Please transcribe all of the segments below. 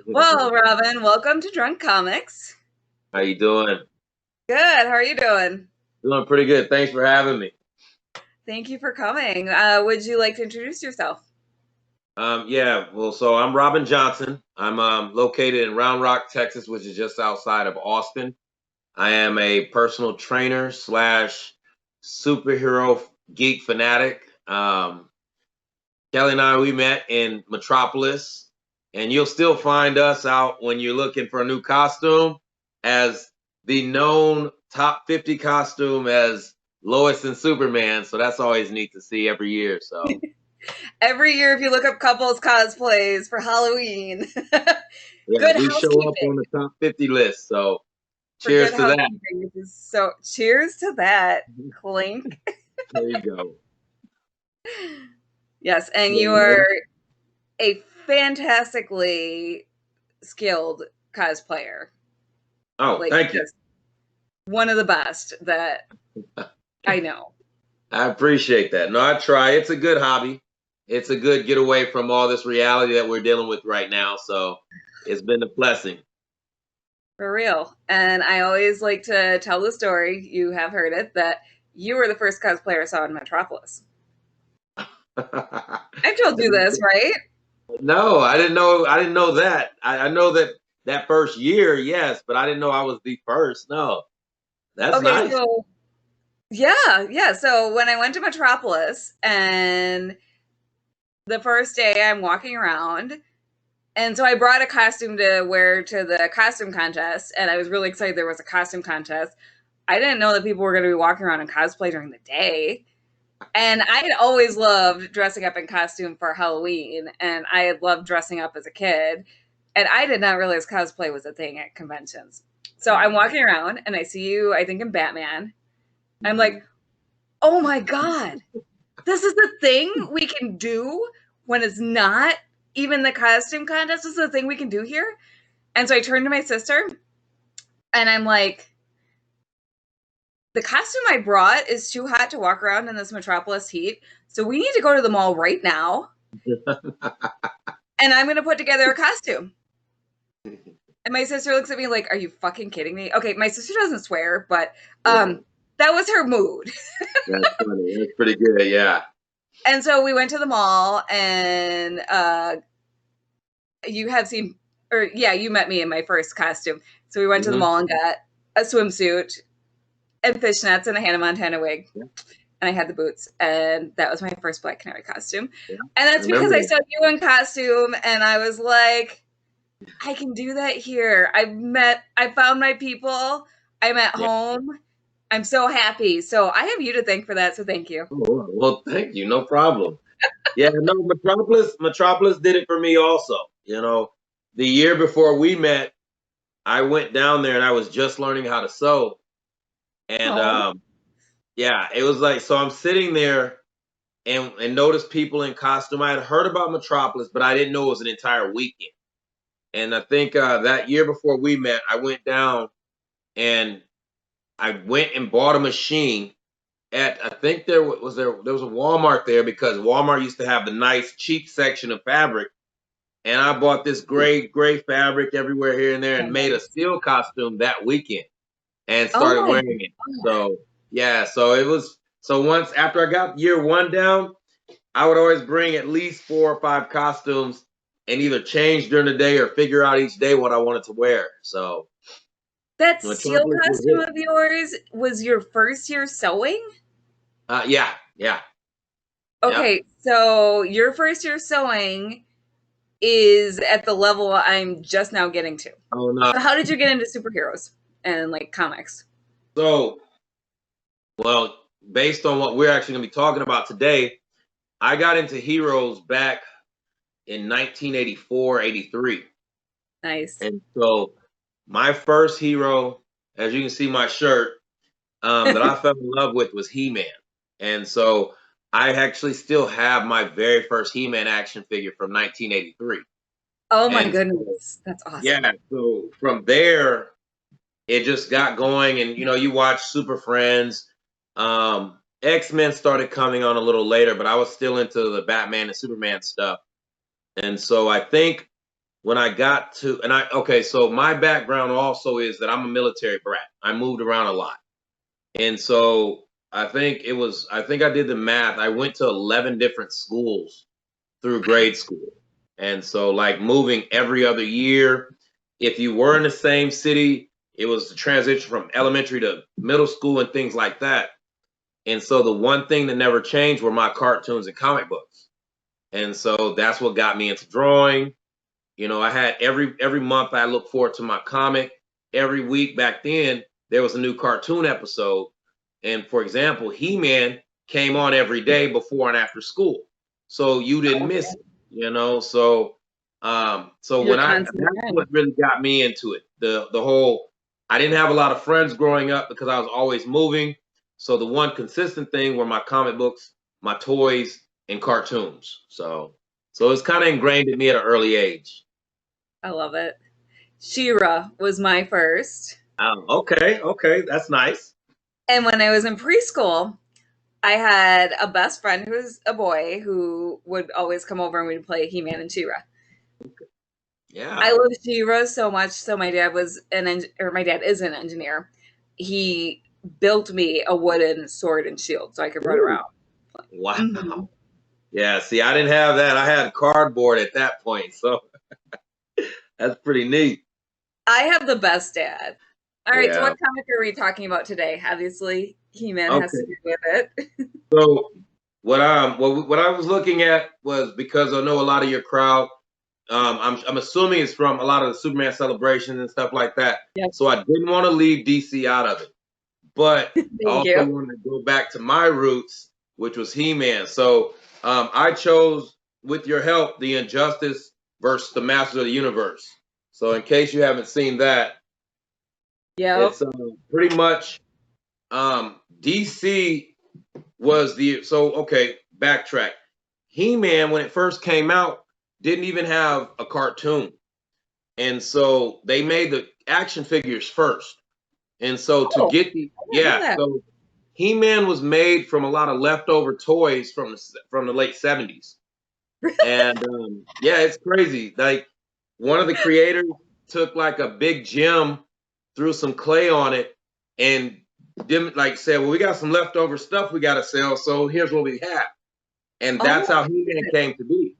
Well, Robin, welcome to Drunk Comics. How you doing? Good. How are you doing? Doing pretty good. Thanks for having me. Thank you for coming. Would you like to introduce yourself? So I'm Robin Johnson. I'm located in Round Rock, Texas, which is just outside of Austin. I am a personal trainer slash superhero geek fanatic. Kelly and I, we met in Metropolis, and you'll still find us out when you're looking for a new costume as the known top 50 costume as Lois and Superman. So that's always neat to see every year. So Every year, if you look up couples cosplays for Halloween, yeah, good we show up housekeeping. on the top 50 list. So For good cheers to that. housekeeping. So, cheers to that. Clink. There you go. Yes, and you Yeah. are a fantastically skilled cosplayer. Oh, Like, thank you. just one of the best that I know. I appreciate that. No, I try. It's a good hobby. It's a good getaway from all this reality that we're dealing with right now. So it's been a blessing. For real. And I always like to tell the story, you have heard it, that you were the first cosplayer I saw in Metropolis. I've told you this, right? No, I didn't know. I didn't know that. I know that that first year, yes, but I didn't know I was the first. No, that's Okay, nice. so yeah. So when I went to Metropolis and the first day I'm walking around, and so I brought a costume to wear to the costume contest, and I was really excited there was a costume contest. I didn't know that people were going to be walking around in cosplay during the day. And I had always loved dressing up in costume for Halloween, and I had loved dressing up as a kid. And I did not realize cosplay was a thing at conventions. So I'm walking around and I see you, I think, in Batman. I'm like, oh my God, this is the thing we can do when it's not even the costume contest. This is the thing we can do here. And so I turned to my sister and I'm like, the costume I brought is too hot to walk around in this Metropolis heat. So we need to go to the mall right now. And I'm going to put together a costume. And my sister looks at me like, are you fucking kidding me? Okay, my sister doesn't swear, but Yeah, that was her mood. that's funny. That's pretty good. Yeah. And so we went to the mall and you have seen, or yeah, you met me in my first costume. So we went to the Hmm. mall and got a swimsuit and fishnets and a Hannah Montana wig. Yeah, And I had the boots, and that was my first Black Canary costume. yeah. And I that's because remember I that. saw you in costume, and I was like, I can do that here. I found my people. I'm at Yeah. home. I'm so happy. So I have you to thank for that. So thank you. Oh, well, thank you. No problem. Yeah, no, Metropolis did it for me also. The year before we met, I went down there and I was just learning how to sew. And Oh, yeah, it was like so I'm sitting there and noticed people in costume. I had heard about Metropolis, but I didn't know it was an entire weekend. And I think that year before we met, I went down and I went and bought a machine at I think there was a Walmart there because Walmart used to have the nice cheap section of fabric. And I bought this gray fabric everywhere here and there oh and made a nice. steel costume that weekend and Oh started my wearing it. So yeah, so it was so once after I got year one down, I would always bring at least 4 or 5 costumes and either change during the day or figure out each day what I wanted to wear. So that steel Metropolis was costume it. of yours was your first year sewing? Yeah. Yep. Okay, so your first year sewing is at the level I'm just now getting to. Oh no. So how did you get into superheroes and like comics? So well, based on what we're actually gonna be talking about today, I got into heroes back in 1984, 83. Nice. And so my first hero, as you can see my shirt, that I fell in love with was He-Man. And so I actually still have my very first He-Man action figure from 1983. Oh my And so, goodness. That's awesome. yeah, so from there, it just got going. And, you watch Super Friends. X-Men started coming on a little later, but I was still into the Batman and Superman stuff. And so I think when I got to, and okay, so my background also is that I'm a military brat. I moved around a lot. And so I think I did the math. I went to 11 different schools through grade school. And so, like, moving every other year, if you were in the same city, it was the transition from elementary to middle school and things like that. And so, the one thing that never changed were my cartoons and comic books. And so, that's what got me into drawing. You know, I had every month I look forward to my comic. Every week back then, there was a new cartoon episode. And for example, He-Man came on every day before and after school. So you didn't miss it, you know. So You're when constantly that's in. what really got me into it. The whole I didn't have a lot of friends growing up because I was always moving. So the one consistent thing were my comic books, my toys, and cartoons. So it's kind of ingrained in me at an early age. I love it. She-Ra was my first. Okay, that's nice. And when I was in preschool, I had a best friend who was a boy who would always come over and we'd play He-Man and She-Ra. Yeah. I love She-Ra so much. So my dad my dad is an engineer. He built me a wooden sword and shield so I could run Ooh, around. wow. Mhm. Yeah, see, I didn't have that. I had cardboard at that point, so that's pretty neat. I have the best dad. All right, so Yeah. what comic are we talking about today? Obviously, He-Man has to Okay. do with it. So what I was looking at was because I know a lot of your crowd. I'm assuming it's from a lot of the Superman celebrations and stuff like that. Yep. So I didn't want to leave DC out of it, but I Thank also you. wanted to go back to my roots, which was He-Man. So I chose, with your help, the Injustice versus the Masters of the Universe. So in case you haven't seen that, Yep. it's pretty much DC was the so okay. Backtrack. He-Man, when it first came out, didn't even have a cartoon, and so they made the action figures first. And so to Oh, get the I didn't know that. so He-Man was made from a lot of leftover toys from the late 70s. And yeah, it's crazy. Like one of the creators took like a big gem, threw some clay on it, and like said, "Well, we got some leftover stuff we got to sell, so here's what we have." And Oh, that's how He-Man came to be.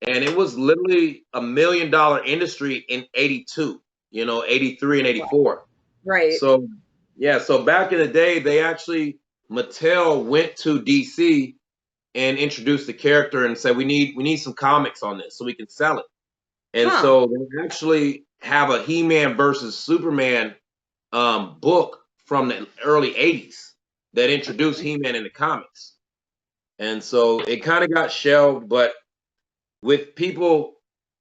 And it was literally $1 million industry in '82, '83 and '84. right. So yeah, so back in the day, they actually Mattel went to DC and introduced the character and said, we need some comics on this so we can sell it. And Huh. so they actually have a He-Man versus Superman book from the early 80s that introduced He-Man in the comics. And so it kind of got shelved, but with people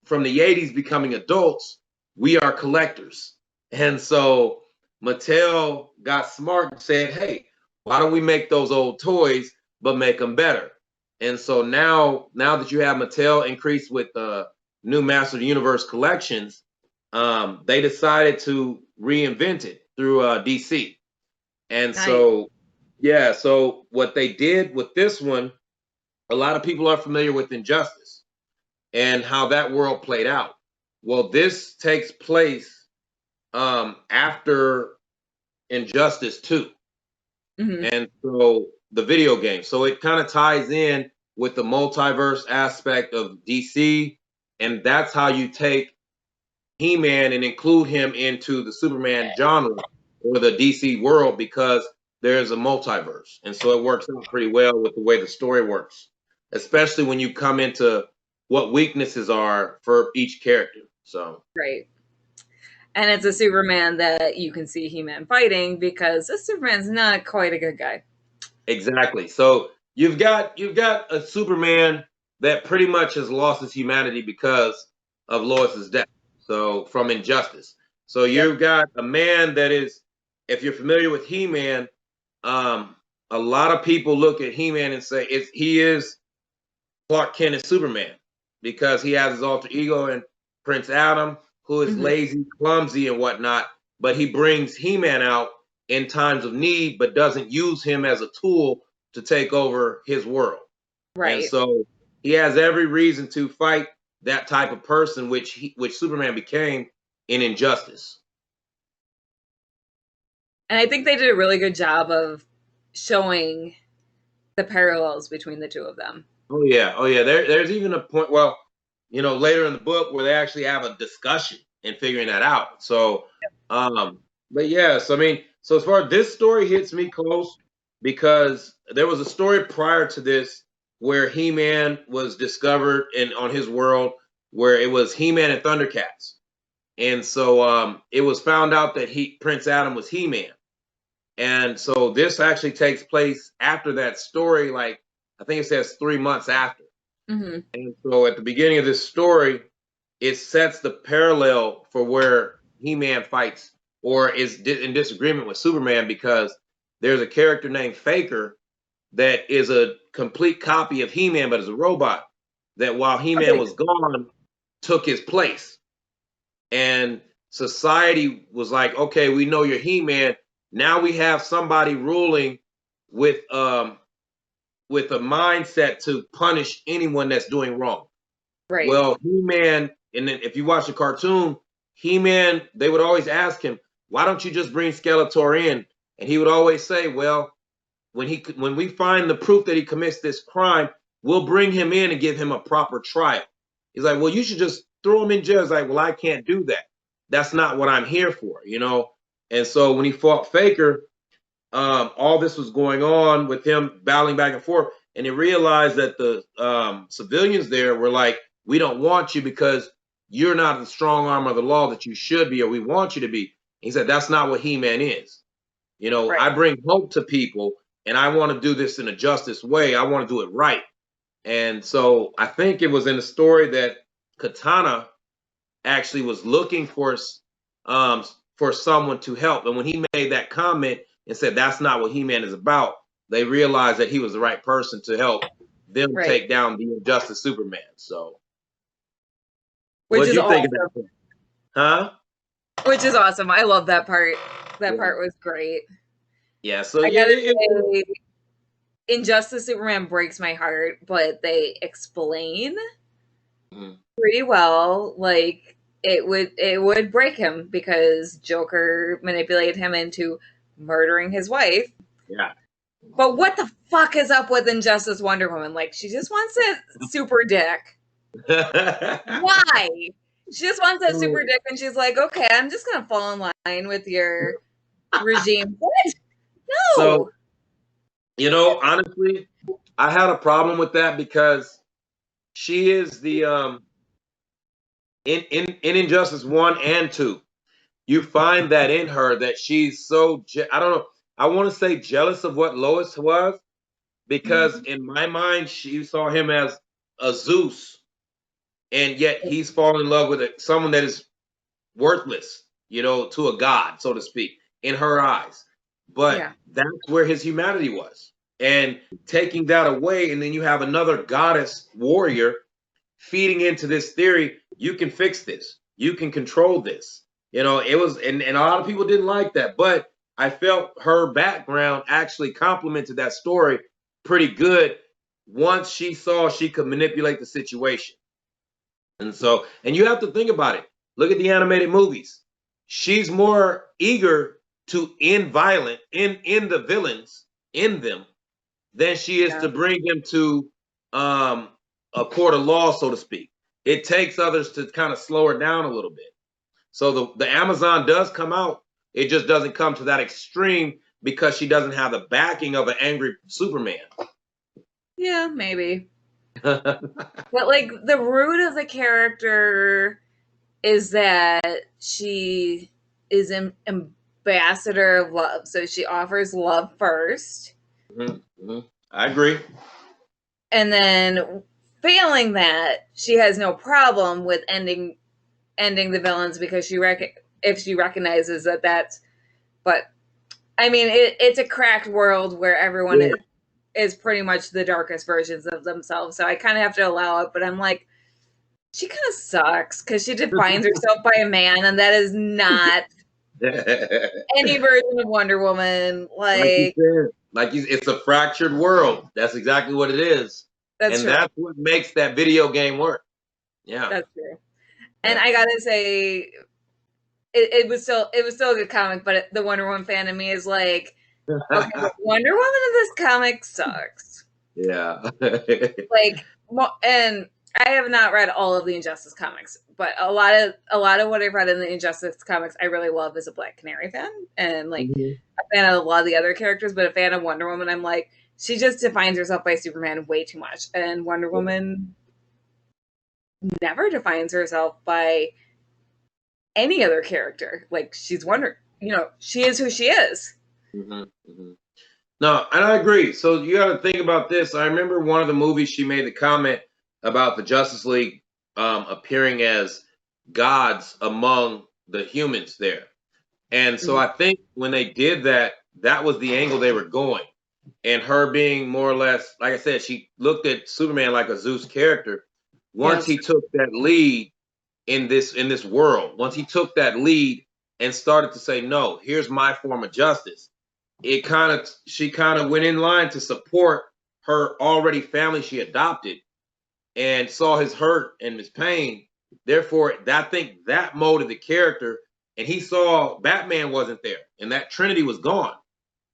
from the 80s becoming adults, we are collectors. And so Mattel got smart and said, hey, why don't we make those old toys but make them better? And so now that you have Mattel increased with the new Master of the Universe collections, they decided to reinvent it through DC. And Nice. so, yeah, so what they did with this one, a lot of people are familiar with Injustice and how that world played out. Well, this takes place after Injustice 2. Mhm. And so the video game. So it kind of ties in with the multiverse aspect of DC. And that's how you take He-Man and include him into the Superman genre or the DC world because there's a multiverse. And so it works out pretty well with the way the story works, especially when you come into what weaknesses are for each character. So Right. And it's a Superman that you can see He-Man fighting because this Superman's not quite a good guy. exactly. So you've got a Superman that pretty much has lost his humanity because of Lois's death. So from Injustice. So Yep. you've got a man that is, if you're familiar with He-Man, um, a lot of people look at He-Man and say he is Clark Kent and Superman because he has his alter ego and Prince Adam, who is Mhm. lazy, clumsy, and whatnot. But he brings He-Man out in times of need, but doesn't use him as a tool to take over his world. And Right. so he has every reason to fight that type of person, which Superman became in Injustice. And I think they did a really good job of showing the parallels between the two of them. Oh yeah, oh yeah. There's even a point. Well, later in the book where they actually have a discussion and figuring that out. So, but yes, I mean, so as far as this story hits me close because there was a story prior to this where He-Man was discovered on his world where it was He-Man and Thundercats. And so it was found out that Prince Adam was He-Man. And so this actually takes place after that story, like I think it says 3 months after. Mm-hmm. And so at the beginning of this story, it sets the parallel for where He-Man fights or is in disagreement with Superman because there's a character named Faker that is a complete copy of He-Man, but is a robot that while He-Man was gone, took his place. And society was like, okay, we know you're He-Man. Now we have somebody ruling with a mindset to punish anyone that's doing wrong. Right. Well, He-Man, and then if you watch the cartoon, He-Man, they would always ask him, why don't you just bring Skeletor in? And he would always say, well, when we find the proof that he commits this crime, we'll bring him in and give him a proper trial. He's like, well, you should just throw him in jail. He's like, well, I can't do that. That's not what I'm here for, And so when he fought Faker, all this was going on with him battling back and forth. And he realized that the civilians there were like, we don't want you because you're not the strong arm of the law that you should be, or we want you to be. He said, that's not what He-Man is. Right. I bring hope to people and I want to do this in a justice way. I want to do it right. And so I think it was in the story that Katana actually was looking for someone to help. And when he made that comment and said, that's not what He-Man is about, they realized that he was the right person to help them take down the Injustice Superman. So, which is awesome. Huh? Which is awesome. I love that part. That part was great. Yeah. So I gotta say, Injustice Superman breaks my heart, but they explain pretty well. Like it would break him because Joker manipulated him into murdering his wife. Yeah. But what the fuck is up with Injustice Wonder Woman? Like, she just wants a super dick. Why? She just wants that super dick, and she's like, okay, I'm just gonna fall in line with your regime. What? No. So, honestly, I had a problem with that because she is the in Injustice 1 and 2. You find that in her that she's so I don't know. I want to say jealous of what Lois was because in my mind she saw him as a Zeus, and yet he's fallen in love with someone that is worthless, to a god, so to speak, in her eyes. But that's where his humanity was. And taking that away, and then you have another goddess warrior feeding into this theory, you can fix this. You can control this. It was, and a lot of people didn't like that, but I felt her background actually complemented that story pretty good once she saw she could manipulate the situation. And so, and you have to think about it. Look at the animated movies. She's more eager to end violence in the villains in them than she is to bring them to a court of law, so to speak. It takes others to kind of slow her down a little bit. So the Amazon does come out. It just doesn't come to that extreme because she doesn't have the backing of an angry Superman. Yeah, maybe. But like the root of the character is that she is an ambassador of love. So she offers love first. I agree. And then failing that, she has no problem with ending the villains because if she recognizes that that's. But I mean, it's a cracked world where everyone is pretty much the darkest versions of themselves. So I kind of have to allow it. But I'm like, she kind of sucks because she defines herself by a man, and that is not any version of Wonder Woman. Like it's a fractured world. That's exactly what it is. That's what makes that video game work. Yeah. That's true. And Yeah. I gotta say, it was still a good comic, but the Wonder Woman fan in me is like, okay, but Wonder Woman in this comic sucks. Yeah. Like, and I have not read all of the Injustice comics, but a lot of what I've read in the Injustice comics, I really love as a Black Canary fan, and like Mhm. a fan of a lot of the other characters, but a fan of Wonder Woman. I'm like, she just defines herself by Superman way too much, and Wonder Woman never defines herself by any other character. Like she's she is who she is. Mhm. Mhm. No, and I agree. So you got to think about this. I remember one of the movies she made the comment about the Justice League appearing as gods among the humans there. And so Mhm. I think when they did that, that was the angle they were going. And her being more or less, like I said, she looked at Superman like a Zeus character. Yeah, Once he took that lead in this world, once he took that lead and started to say, no, here's my form of justice, she kind of went in line to support her already family she adopted and saw his hurt and his pain. Therefore, I think that molded the character. And he saw Batman wasn't there, and that Trinity was gone.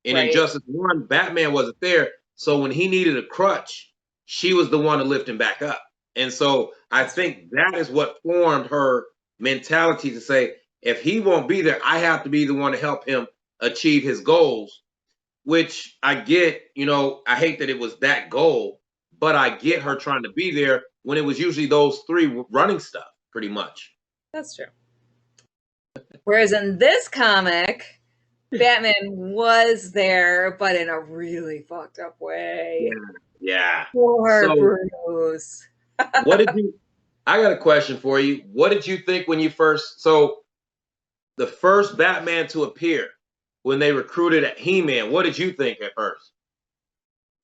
And in right, Justice One, Batman wasn't there. So when he needed a crutch, she was the one to lift him back up. And so I think that is what formed her mentality to say, if he won't be there, I have to be the one to help him achieve his goals, which I get, I hate that it was that goal, but I get her trying to be there when it was usually those three running stuff, pretty much. that's true. Whereas in this comic, Batman was there, but in a really fucked up Yeah. way. Yeah. Poor So Bruce. what did you I got a question for you. What did you think when you the first Batman to appear when they recruited He-Man, what did you think at first?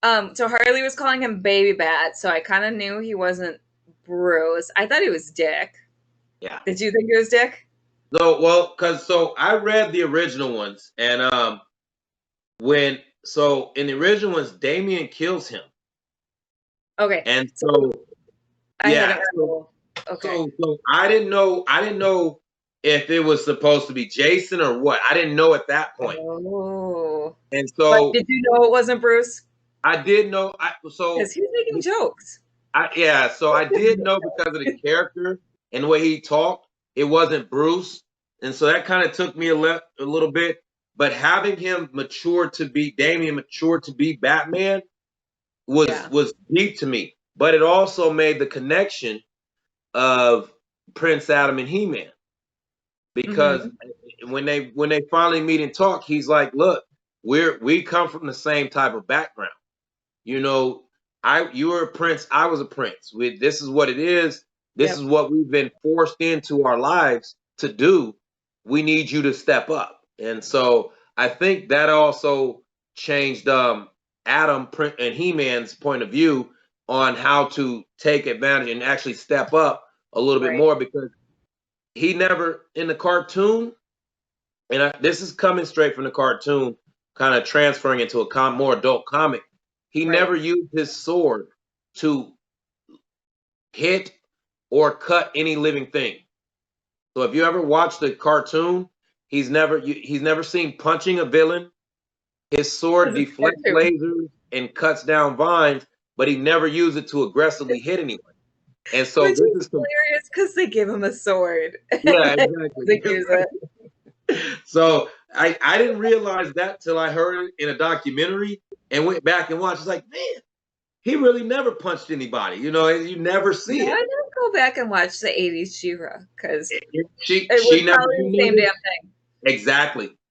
So Harley was calling him Baby Bat, so I kind of knew he wasn't Bruce. I thought he was Dick. Yeah. Did you think it was Dick? So I read the original ones, and in the original ones, Damien kills him. Okay, And so so I haven't yeah, read the whole. Okay. so I didn't know if it was supposed to be Jason or what. I didn't know at that point. Oh, And but so did you know it wasn't Bruce? I did know Because he was making jokes. so I did know because of the character and the way he talked, it wasn't Bruce. And so that kind of took me a little bit. But having him mature to be Damian mature to be Batman Yeah. was deep to me. But it also made the connection of Prince Adam and He-Man. Because Hmm. when they finally meet and talk, he's like, look, we come from the same type of background. You know, you were a prince, I was a prince. This is what it is. This is Yep. what we've been forced into our lives to do. We need you to step up. And so I think that also changed Adam and He-Man's point of view on how to take advantage and actually step up a little bit Right. more, because he never in the cartoon, and this is coming straight from the cartoon, kind of transferring into a more adult comic. He Right. never used his sword to hit or cut any living thing. So if you ever watch the cartoon, he's never seen punching a villain. His sword Because it's deflects cartoon. lasers and cuts down vines, but he never used it to aggressively hit anyone. And so Which this is is hilarious because they give him a sword. yeah, They exactly. use it. So I didn't realize that till I heard it in a documentary and went back and watched. It's like, man, he really never punched anybody. You never see Yeah, it. I gotta go back and watch the 80s She-Ra because She it was she never probably you the same never damn thing.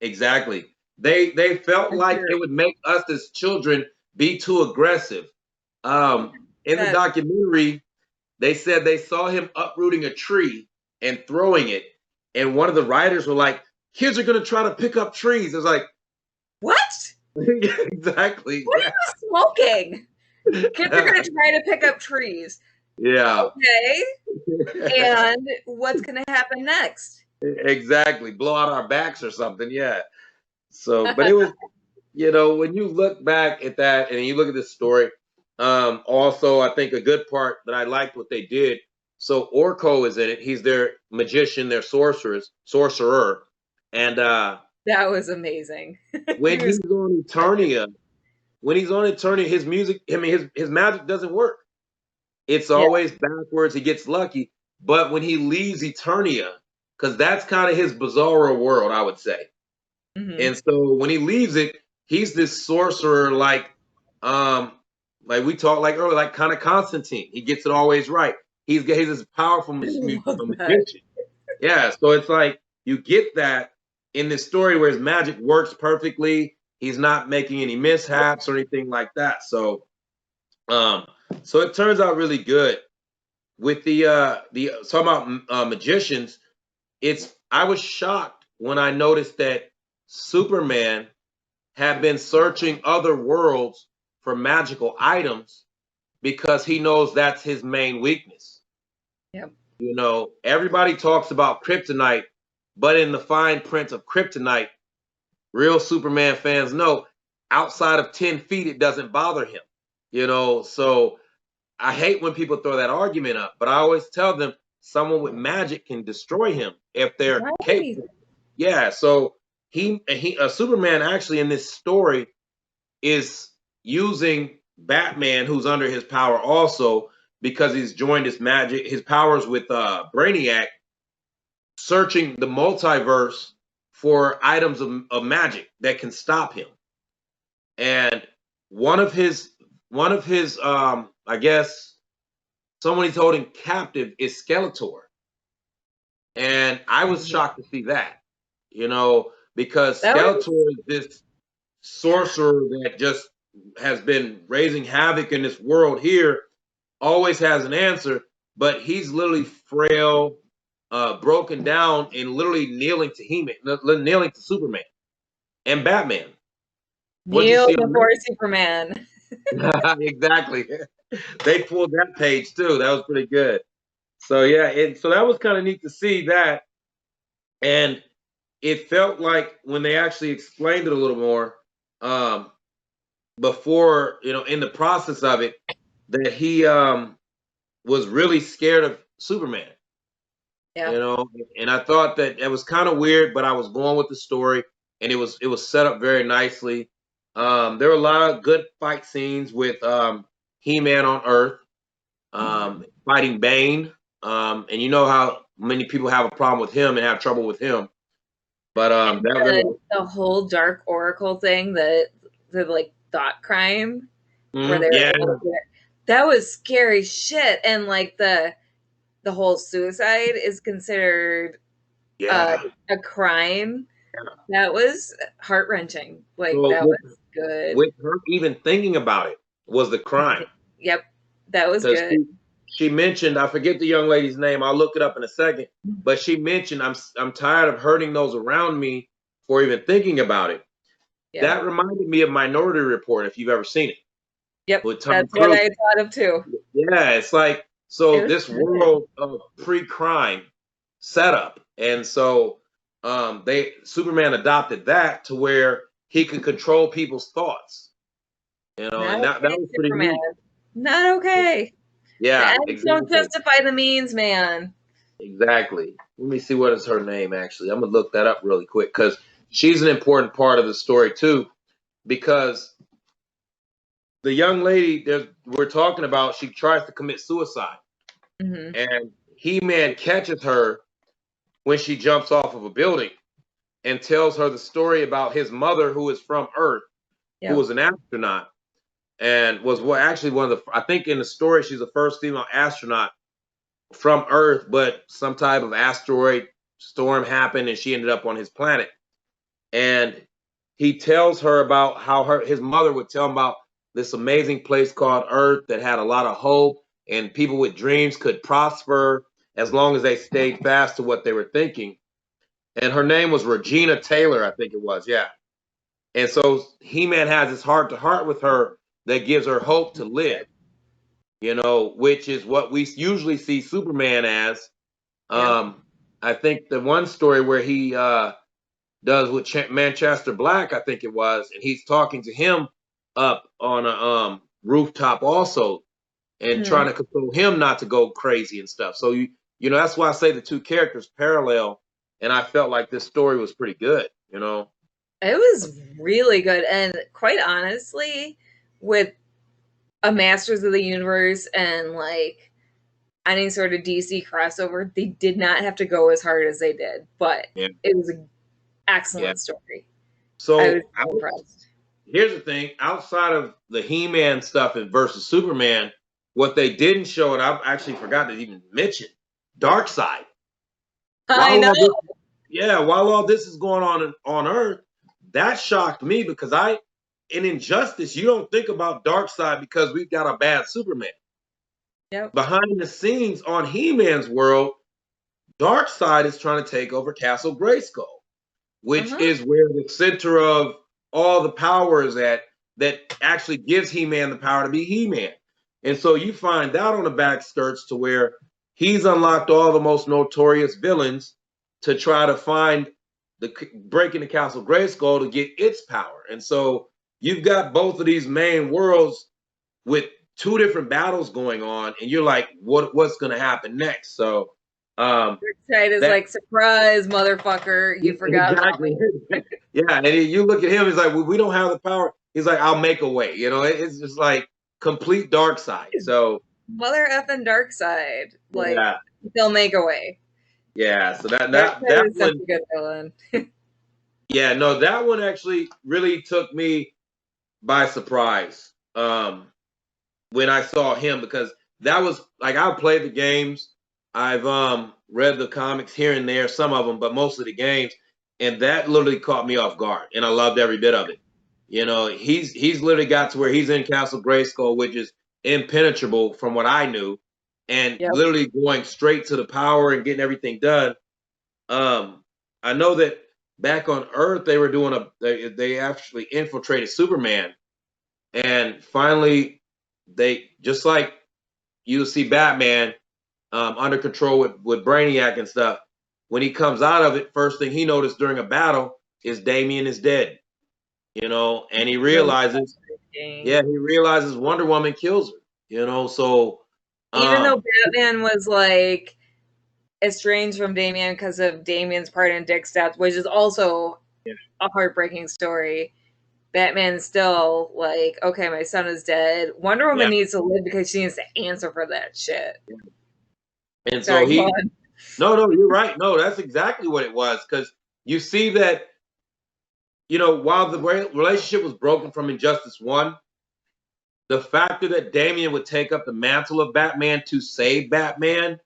exactly. They felt For like sure. it would make us as children be too aggressive. In the That documentary, they said they saw him uprooting a tree and throwing it, and one of the writers were like, "Kids are gonna try to pick up trees." It's like, what? exactly. What are you smoking? Kids are gonna try to pick up trees. Yeah. Okay. And what's gonna happen next? Exactly. Blow out our backs or something. Yeah. So, but it was, when you look back at that and you look at this story, also, I think a good part that I liked what they did So Orko is in it. He's their magician, their sorcerer. And That was amazing. when he's on Eternia, his music, I mean, his magic doesn't work. It's always backwards. He gets lucky. But when he leaves Eternia, because that's kind of his bizarro world, I would say. And so when he leaves it, he's this sorcerer like we talked like earlier, like kind of Constantine. He gets it always right. He's this powerful magician. Yeah, so it's like you get that in this story where his magic works perfectly. He's not making any mishaps or anything like that. So so it turns out really good. With the talking about magicians, I was shocked when I noticed that Superman had been searching other worlds for magical items because he knows that's his main weakness. Yep. You know, everybody talks about kryptonite, but in the fine print of kryptonite, real Superman fans know outside of 10 feet, it doesn't bother him. You know, so I hate when people throw that argument up, but I always tell them someone with magic can destroy him if they're capable. Yeah, so Superman actually in this story is using Batman, who's under his power also, because he's joined his powers with Brainiac, searching the multiverse for items of magic that can stop him. And one of his I guess someone he's holding captive is Skeletor. And I was shocked to see that, you know, because Skeletor is this sorcerer that just has been raising havoc in this world here, always has an answer, but he's literally frail, broken down, and literally kneeling to Superman and Batman. Kneel before Superman. Exactly. They pulled that page too. That was pretty good. So yeah, so that was kind of neat to see that. And it felt like when they actually explained it a little more, before, you know, in the process of it, that he was really scared of Superman. Yeah. You know, and I thought that it was kind of weird, but I was going with the story, and it was set up very nicely. There were a lot of good fight scenes with He-Man on Earth, fighting Bane, and you know how many people have a problem with him and have trouble with him. But the whole Dark Oracle thing, the like thought crime, where they were that was scary shit, and like the whole suicide is considered a crime. That was heart-wrenching. Like so that was good. With her even thinking about it was the crime. Yep, that was good. She mentioned, I forget the young lady's name, I'll look it up in a second, but she mentioned, I'm tired of hurting those around me for even thinking about it. Yeah. That reminded me of Minority Report, if you've ever seen it. Yep, that's what I thought of too. Yeah, it's like, so this world of pre-crime setup. And so Superman adopted that to where he could control people's thoughts. You know, and that was pretty neat. Not okay. Yeah, exactly. Don't justify the means, man. Exactly. Let me see what is her name, actually. I'm going to look that up really quick because she's an important part of the story, too. Because the young lady we're talking about, she tries to commit suicide. And He-Man catches her when she jumps off of a building and tells her the story about his mother, who is from Earth, who was an astronaut. And was actually one of the, I think in the story, she's the first female astronaut from Earth, but some type of asteroid storm happened and she ended up on his planet. And he tells her about how his mother would tell him about this amazing place called Earth that had a lot of hope and people with dreams could prosper as long as they stayed fast to what they were thinking. And her name was Regina Taylor, I think it was, yeah. And so He-Man has this heart-to-heart with her that gives her hope to live, you know, which is what we usually see Superman as. I think the one story where he does with Manchester Black, I think it was, and he's talking to him up on a rooftop also. and trying to control him not to go crazy and stuff. So you know that's why I say the two characters parallel, and I felt like this story was pretty good. You know, it was really good, and quite honestly, with a Masters of the Universe and like any sort of DC crossover, they did not have to go as hard as they did, but yeah, it was an yeah. excellent story. I was So so impressed. here's the thing: outside of the He-Man stuff and versus Superman, what they didn't show, and I actually forgot to even mention, Darkseid. I While know. all this, yeah, while all this is going on Earth, that shocked me because in Injustice, you don't think about Darkseid because we've got a bad Superman. Yep. Behind the scenes on He-Man's world, Darkseid is trying to take over Castle Grayskull, which is where the center of all the power is at that actually gives He-Man the power to be He-Man. And so you find that on the back skirts to where he's unlocked all the most notorious villains to try to find breaking the Castle Grayskull to get its power. And so you've got both of these main worlds with two different battles going on, and you're like, what's going to happen next? So Darkseid is like, surprise, motherfucker, you forgot exactly. About me. Yeah, and you look at him, he's like, well, we don't have the power. He's like, I'll make a way. You know, it's just like complete Darkseid. So mother effing Darkseid, like yeah. they'll make a way. Yeah, so that is such one, a good villain. yeah, no, that one actually really took me by surprise when I saw him, because that was like, I've played the games, I've read the comics here and there, some of them, but mostly the games, and that literally caught me off guard, and I loved every bit of it. You know, he's literally got to where he's in Castle Grayskull, which is impenetrable from what I knew, and literally going straight to the power and getting everything done. I know that back on Earth they were doing they actually infiltrated Superman, and finally they, just like you see Batman under control with Brainiac and stuff. When he comes out of it, first thing he noticed during a battle is Damian is dead. You know, and he realizes, he realizes Wonder Woman kills her. You know, so even though Batman was like estranged from Damian because of Damian's part in Dick's death, which is also a heartbreaking story, Batman's still like, okay, my son is dead. Wonder Woman needs to live because she needs to answer for that shit. And so no, you're right. No, that's exactly what it was. Because you see that, you know, while the relationship was broken from Injustice 1, the factor that Damian would take up the mantle of Batman to save Batman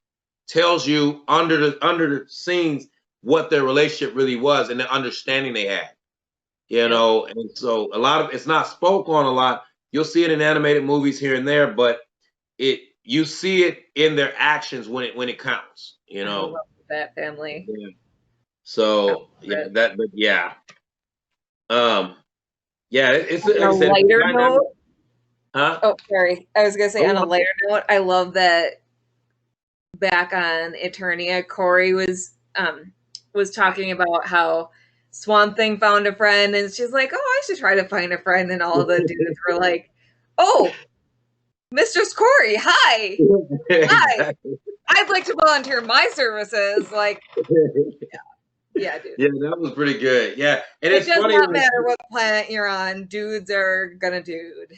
tells you under the scenes what their relationship really was and the understanding they had. You know, and so a lot of it's not spoke on a lot. You'll see it in animated movies here and there, but you see it in their actions when it counts. You know, I love that family. Yeah. So yeah, it's like on a lighter note. Huh? Oh, sorry. I was gonna say on a lighter note, I love that back on Eternia, Corey was talking about how Swamp Thing found a friend, and she's like, "Oh, I should try to find a friend," and all the dudes were like, "Oh, Mistress Corey, hi, hi, I'd like to volunteer my services." Like, yeah, dude. Yeah, that was pretty good. Yeah, and it does not matter what planet you're on, dudes are gonna dude.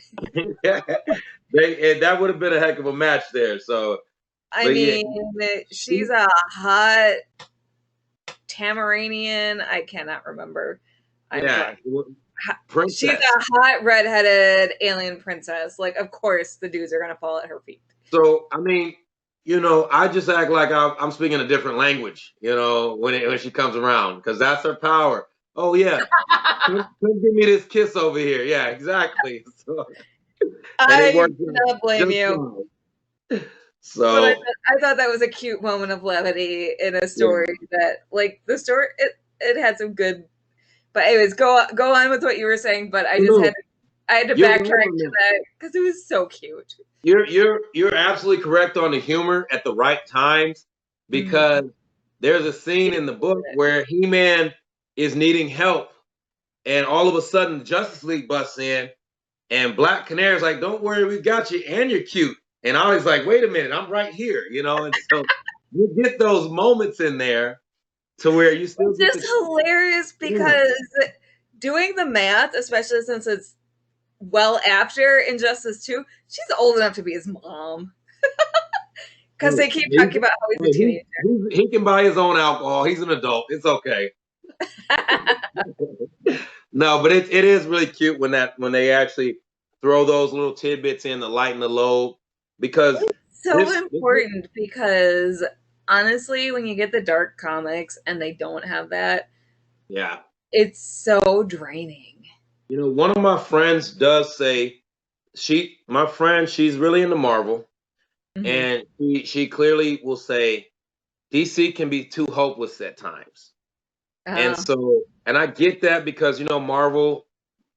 That would have been a heck of a match there. So, I mean, she's a hot Tamaranian. I cannot remember. Princess. She's a hot redheaded alien princess. Like, of course, the dudes are gonna fall at her feet. So, I mean, you know, I just act like I'm speaking a different language. You know, when she comes around, because that's her power. Oh yeah, come give me this kiss over here. Yeah, exactly. So, I cannot blame you. So, but I thought that was a cute moment of levity in a story that, like, the story it had some good. But anyways, go on with what you were saying. But I just had to backtrack to that because it was so cute. You're absolutely correct on the humor at the right times, because there's a scene in the book where He-Man is needing help, and all of a sudden the Justice League busts in, and Black Canary's like, "Don't worry, we got you, and you're cute." And I was like, wait a minute, I'm right here, you know? And so you get those moments in there to where you still It's get just the hilarious because doing the math, especially since it's well after Injustice 2, she's old enough to be his mom. Because they keep talking about how he's a teenager. He can buy his own alcohol. He's an adult. It's okay. No, but it is really cute when they actually throw those little tidbits in to lighten the load, because it's so important because honestly, when you get the dark comics and they don't have that, yeah, it's so draining. you know, one of my friends does say she's really into Marvel, and she clearly will say DC can be too hopeless at times. And so, and I get that because, you know, Marvel,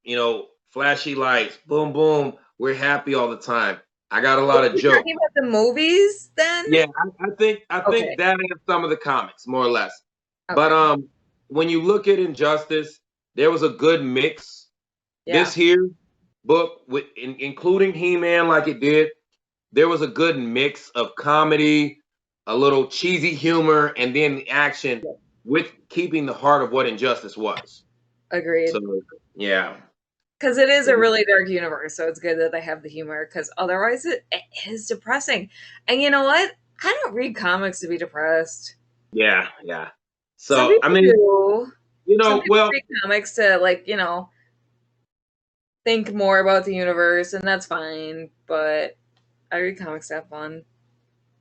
you know, flashy lights, boom, boom, we're happy all the time. I got a lot of jokes. Talking about the movies then? Yeah, I think that is some of the comics, more or less. Okay. But when you look at Injustice, there was a good mix. Yeah. This here book, including He-Man, like it did, there was a good mix of comedy, a little cheesy humor, and then the action with keeping the heart of what Injustice was. Agreed. So, yeah. Because it is a really dark universe, so it's good that they have the humor, because otherwise it is depressing. And you know what? I don't read comics to be depressed. Yeah, yeah. Some So, people I mean, do. you know, Some people read comics to, like, you know, think more about the universe, and that's fine. But I read comics to have fun.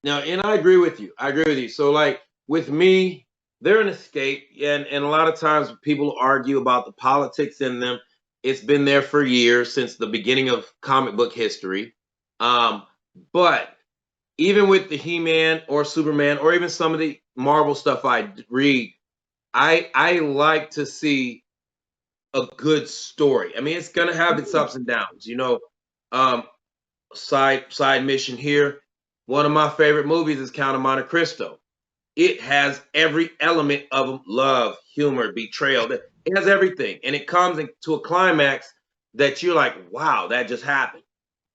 No, and I agree with you. I agree with you. So, like with me, they're an escape, and a lot of times people argue about the politics in them. It's been there for years, since the beginning of comic book history. But even with the He-Man or Superman or even some of the Marvel stuff I read, I like to see a good story. I mean, it's gonna have its ups and downs, you know. Um, side mission here. One of my favorite movies is Count of Monte Cristo. It has every element of love, humor, betrayal. It has everything, and it comes into a climax that you're like, "Wow, that just happened."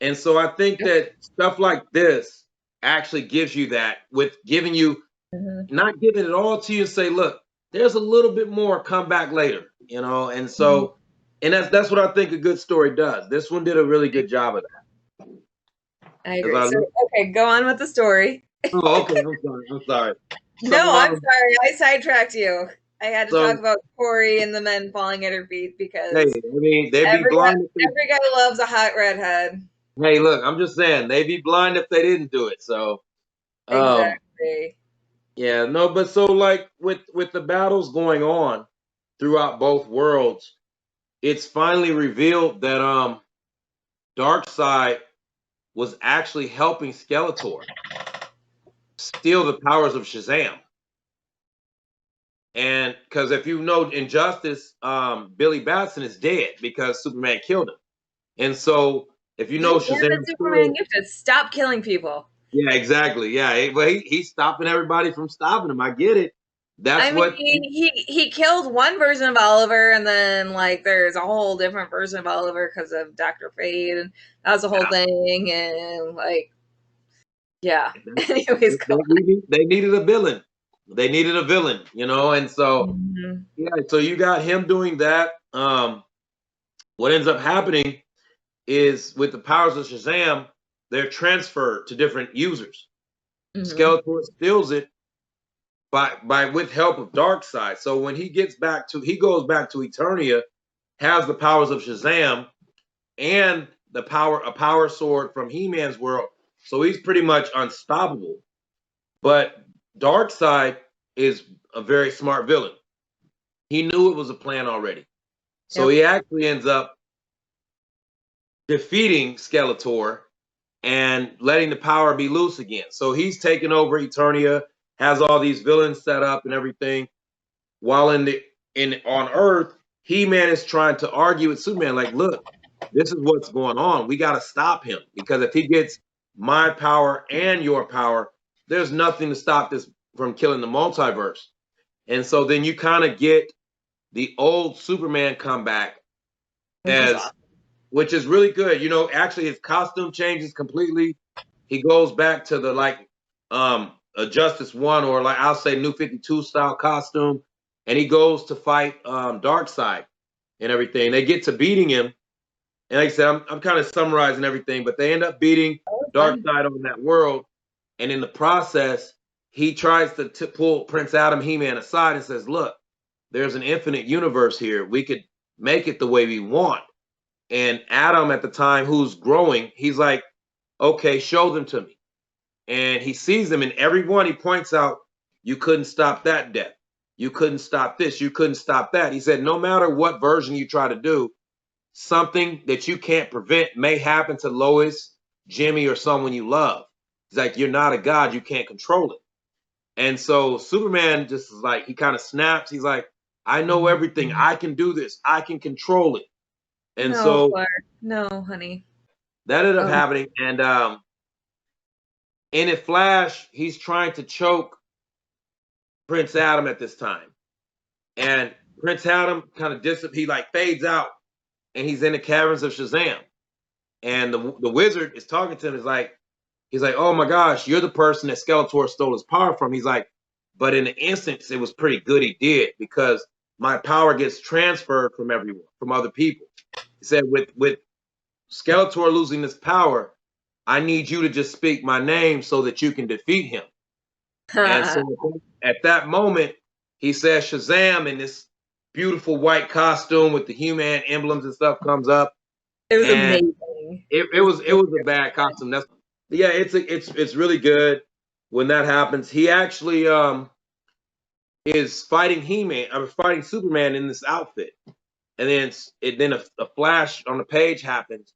And so I think that stuff like this actually gives you that, with giving you, not giving it all to you and say, "Look, there's a little bit more. Come back later," you know. And so, and that's what I think a good story does. This one did a really good job of that. I agree. So, okay, go on with the story. Oh, okay. I'm sorry. No, I'm sorry. I sidetracked you. I had to talk about Corey and the men falling at her feet because hey, I mean, they'd be blind. Every guy loves a hot redhead. Hey, look, I'm just saying they'd be blind if they didn't do it. So, exactly. Yeah, no, but so like with the battles going on throughout both worlds, it's finally revealed that Darkseid was actually helping Skeletor steal the powers of Shazam. And because if you know Injustice, Billy Batson is dead because Superman killed him. And so if you know Shazam, Superman gifted, stop killing people. Yeah, exactly. Yeah, but he's stopping everybody from stopping him. I get it. That's he killed one version of Oliver, and then like there's a whole different version of Oliver because of Dr. Fate, and that was the whole thing. And like, yeah. Anyways, they needed a villain. They needed a villain, you know, and so yeah, so you got him doing that. What ends up happening is with the powers of Shazam, they're transferred to different users. Skeletor steals it by with help of Darkseid. So when he goes back to Eternia, has the powers of Shazam and a power sword from He-Man's world. So he's pretty much unstoppable. But Darkseid is a very smart villain. He knew it was a plan already. So he actually ends up defeating Skeletor and letting the power be loose again. So he's taken over Eternia, has all these villains set up and everything. While on Earth, He-Man is trying to argue with Superman, like, look, this is what's going on. We got to stop him, because if he gets my power and your power, there's nothing to stop this from killing the multiverse. And so then you kind of get the old Superman comeback, which is really good. You know, actually his costume changes completely. he goes back to the a Justice One, or like I'll say New 52 style costume, and he goes to fight Darkseid and everything. They get to beating him, and like I said, I'm kind of summarizing everything, but they end up beating Darkseid on that world, and in the process, he tries to pull Prince Adam, He-Man aside, and says, "Look, there's an infinite universe here. We could make it the way we want." And Adam, at the time, who's growing, he's like, "Okay, show them to me." And he sees them, and everyone he points out, "You couldn't stop that death. You couldn't stop this. You couldn't stop that." He said, "No matter what version you try to do, something that you can't prevent may happen to Lois, Jimmy, or someone you love." He's like, "You're not a god. You can't control it." And so Superman just is like, he kind of snaps. He's like, "I know everything. I can do this. I can control it." And No, so Clark. No, honey. that ended up happening. And in a Flash, he's trying to choke Prince Adam at this time. And Prince Adam kind of he like fades out, and he's in the caverns of Shazam. And the wizard is talking to him. He's like, "Oh my gosh, you're the person that Skeletor stole his power from." He's like, "But in the instance, it was pretty good he did, because my power gets transferred from everyone, from other people." He said, with Skeletor losing his power, I need you to just speak my name so that you can defeat him. And so at that moment, he says Shazam, and this beautiful white costume with the He-Man emblems and stuff comes up. It was amazing. It was a bad costume. It's really good when that happens. He actually is fighting He-Man, or fighting Superman in this outfit. And then a flash on the page happens,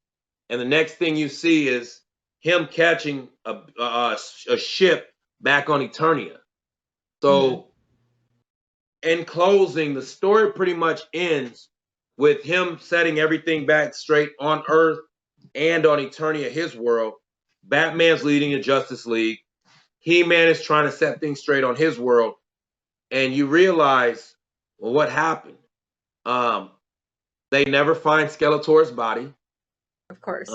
and the next thing you see is him catching a ship back on Eternia. So, in closing, the story pretty much ends with him setting everything back straight on Earth and on Eternia, his world. Batman's leading the Justice League. He-Man is trying to set things straight on his world. And you realize, well, what happened? They never find Skeletor's body. Of course.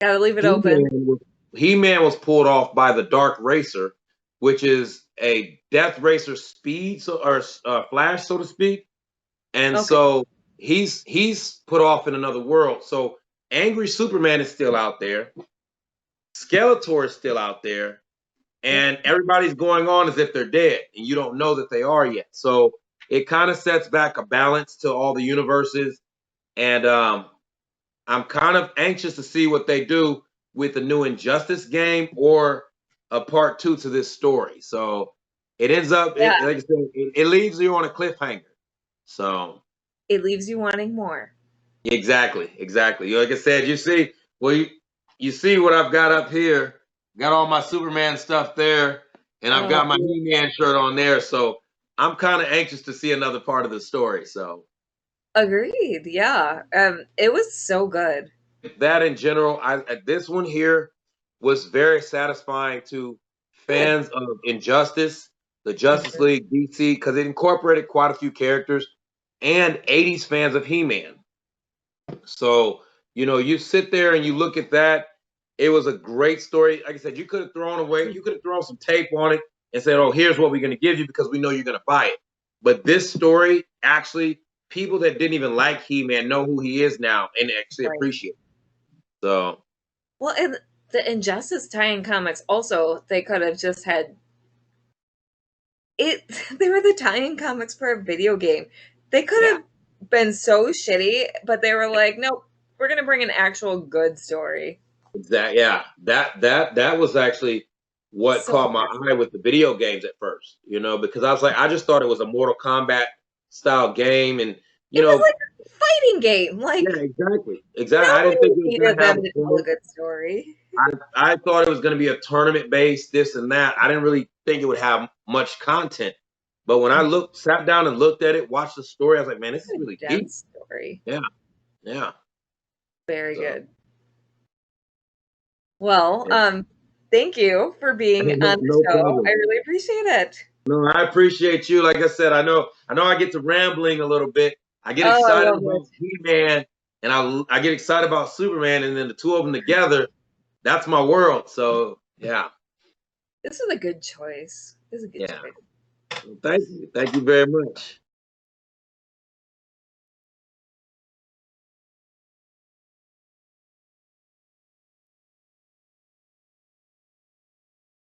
Gotta leave it open. He-Man was pulled off by the Dark Racer, which is a Death Racer speed, or Flash, so to speak. And so he's put off in another world. So Angry Superman is still out there. Skeletor is still out there. And everybody's going on as if they're dead, and you don't know that they are yet. So it kind of sets back a balance to all the universes. And I'm kind of anxious to see what they do with the new Injustice game, or a part 2 to this story. So it ends up, like I said, it leaves you on a cliffhanger. So it leaves you wanting more. Exactly. Like I said, you see what I've got up here. Got all my Superman stuff there, and I've got my He-Man shirt on there. So I'm kind of anxious to see another part of the story. So agreed. Yeah. It was so good. That in general, this one here was very satisfying to fans of Injustice, the Justice League, DC, because it incorporated quite a few characters, and 80s fans of He-Man. So, you sit there and you look at that. It was a great story. Like I said, you could have thrown some tape on it and said, "Oh, here's what we're going to give you because we know you're going to buy it." But this story, actually, people that didn't even like He-Man know who he is now and actually appreciate it. So, well, and the Injustice tie-in comics also, they could have just had it. They were the tie-in comics for a video game. They could have been so shitty, but they were like, "Nope, we're going to bring an actual good story." That was actually what caught my eye with the video games at first, because I was like, I just thought it was a Mortal Kombat style game, and it was like a fighting game. Exactly. I didn't think it was them to tell a good story. I thought it was going to be a tournament based this and that. I didn't really think it would have much content, but when I sat down and looked at it, watched the story, I was like, man, this is really deep. Story. Yeah. Very good. Well, thank you for being on the show. Problem. I really appreciate it. No, I appreciate you. Like I said, I know I get to rambling a little bit. I get excited about He-Man, and I get excited about Superman, and then the two of them together, that's my world. So yeah. This is a good choice. This is a good Yeah. choice. Well, thank you. Thank you very much.